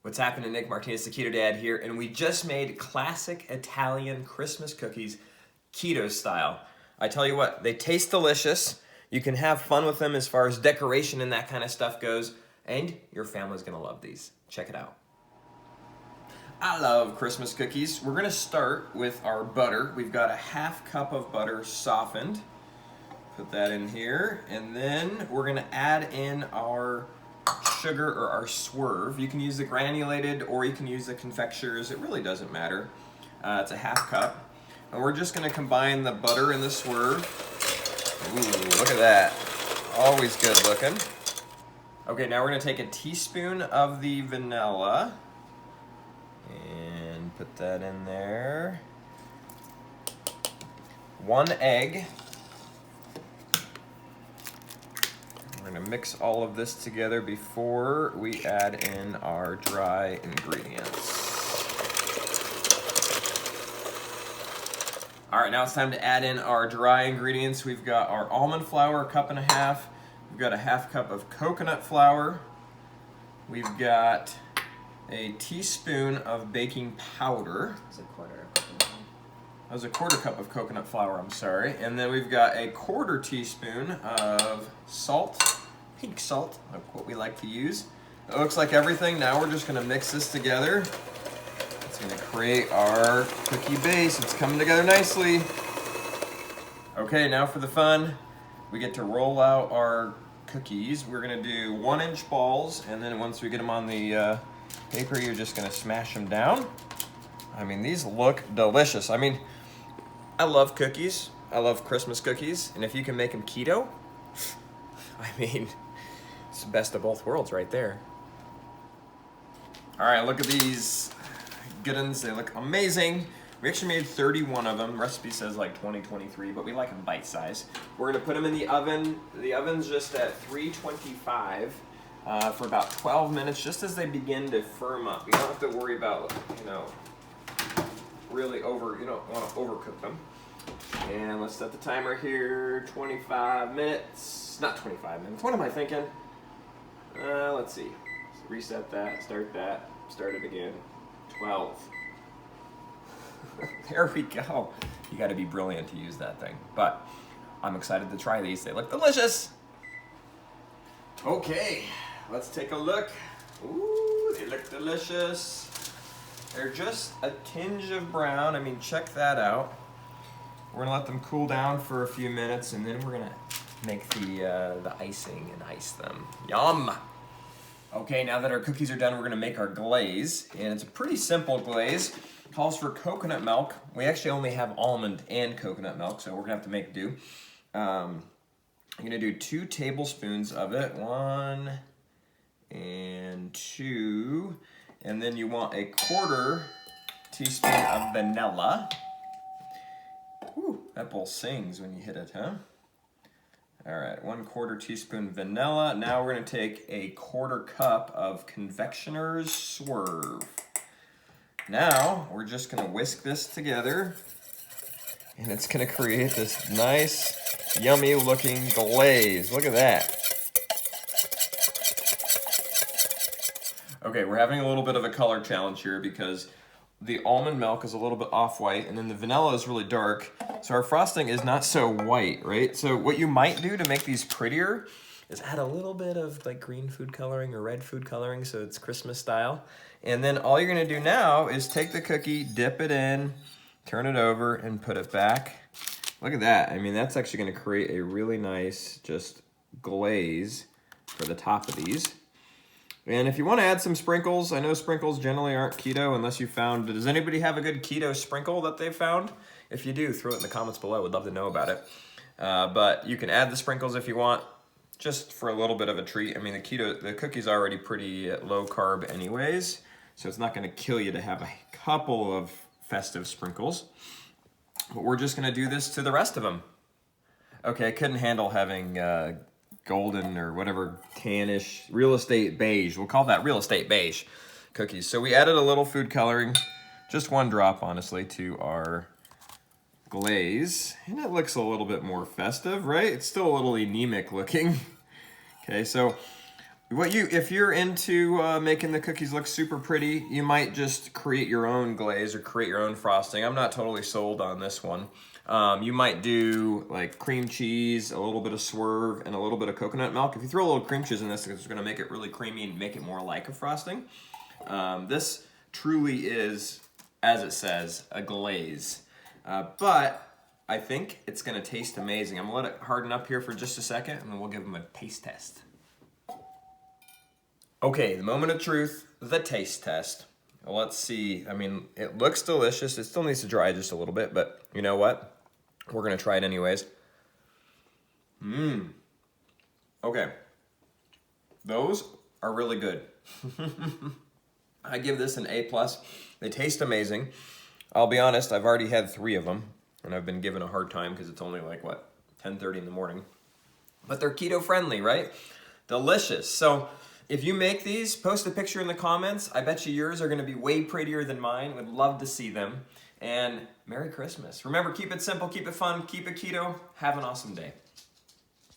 What's happening? Nick Martinez, the Keto Dad here, and we just made classic Italian Christmas cookies, keto style. I tell you what, they taste delicious. You can have fun with them as far as decoration and that kind of stuff goes, and your family's gonna love these. Check it out. I love Christmas cookies. We're gonna start with our butter. We've got a half cup of butter softened. Put that in here, and then we're gonna add in our sugar or our swerve. You can use the granulated or you can use the confectures. It really doesn't matter. It's a half cup. And we're just gonna combine the butter and the swerve. Ooh, look at that. Always good looking. Okay, now we're gonna take a teaspoon of the vanilla and put that in there. 1 egg. We're gonna mix all of this together before we add in our dry ingredients. All right, now it's time to add in our dry ingredients. We've got our almond flour, 1.5 cups. We've got a 1/2 cup of coconut flour. We've got a teaspoon of baking powder. It's a quarter. That was a 1/4 cup of coconut flour, I'm sorry. And then we've got a 1/4 teaspoon of salt, pink salt, like what we like to use. It looks like everything. Now we're just gonna mix this together. It's gonna create our cookie base. It's coming together nicely. Okay, now for the fun. We get to roll out our cookies. We're gonna do 1-inch balls, and then once we get them on the paper, you're just gonna smash them down. I mean, these look delicious. I mean, I love cookies. I love Christmas cookies. And if you can make them keto, I mean, it's the best of both worlds right there. All right, look at these good ones. They look amazing. We actually made 31 of them. Recipe says like 20, 23, but we like them bite size. We're gonna put them in the oven. The oven's just at 325 for about 12 minutes, just as they begin to firm up. You don't have to worry about, really you don't want to overcook them. And let's set the timer here, 25 minutes. Not 25 minutes, what am I thinking? Let's see. Reset that, start it again. 12. There we go. You gotta be brilliant to use that thing. But I'm excited to try these. They look delicious. Okay, let's take a look. Ooh, they look delicious. They're just a tinge of brown. I mean, check that out. We're gonna let them cool down for a few minutes, and then we're gonna make the icing and ice them. Yum! Okay, now that our cookies are done, we're gonna make our glaze, and it's a pretty simple glaze. It calls for coconut milk. We actually only have almond and coconut milk, so we're gonna have to make do. I'm gonna do 2 tablespoons of it, 1 and 2. And then you want a 1/4 teaspoon of vanilla. Whew, that bowl sings when you hit it, huh? All right, 1/4 teaspoon vanilla. Now we're gonna take a 1/4 cup of confectioner's swerve. Now we're just gonna whisk this together, and it's gonna create this nice, yummy looking glaze. Look at that. Okay, we're having a little bit of a color challenge here because the almond milk is a little bit off-white and then the vanilla is really dark. So our frosting is not so white, right? So what you might do to make these prettier is add a little bit of like green food coloring or red food coloring so it's Christmas style. And then all you're gonna do now is take the cookie, dip it in, turn it over and put it back. Look at that. I mean, that's actually gonna create a really nice just glaze for the top of these. And if you want to add some sprinkles, I know sprinkles generally aren't keto unless you found, does anybody have a good keto sprinkle that they've found? If you do, throw it in the comments below. We'd love to know about it. But you can add the sprinkles if you want, just for a little bit of a treat. I mean, the cookie's already pretty low carb anyways, so it's not going to kill you to have a couple of festive sprinkles. But we're just going to do this to the rest of them. Okay, I couldn't handle having golden or whatever tannish, real estate beige, we'll call that real estate beige cookies. So we added a little food coloring, just 1 drop honestly, to our glaze, and it looks a little bit more festive, right? It's still a little anemic looking. Okay, so If you're into making the cookies look super pretty, you might just create your own glaze or create your own frosting. I'm not totally sold on this one. You might do like cream cheese, a little bit of swerve, and a little bit of coconut milk. If you throw a little cream cheese in this, it's gonna make it really creamy and make it more like a frosting. This truly is, as it says, a glaze. But I think it's gonna taste amazing. I'm gonna let it harden up here for just a second, and then we'll give them a taste test. Okay, the moment of truth, the taste test. Let's see. I mean, it looks delicious. It still needs to dry just a little bit, but you know what? We're gonna try it anyways. Okay. Those are really good. I give this an A+. They taste amazing. I'll be honest, I've already had 3 of them, and I've been given a hard time because it's only like, what, 10:30 in the morning. But they're keto friendly, right? Delicious. So if you make these, post a picture in the comments. I bet you yours are gonna be way prettier than mine. Would love to see them. And Merry Christmas. Remember, keep it simple, keep it fun, keep it keto. Have an awesome day.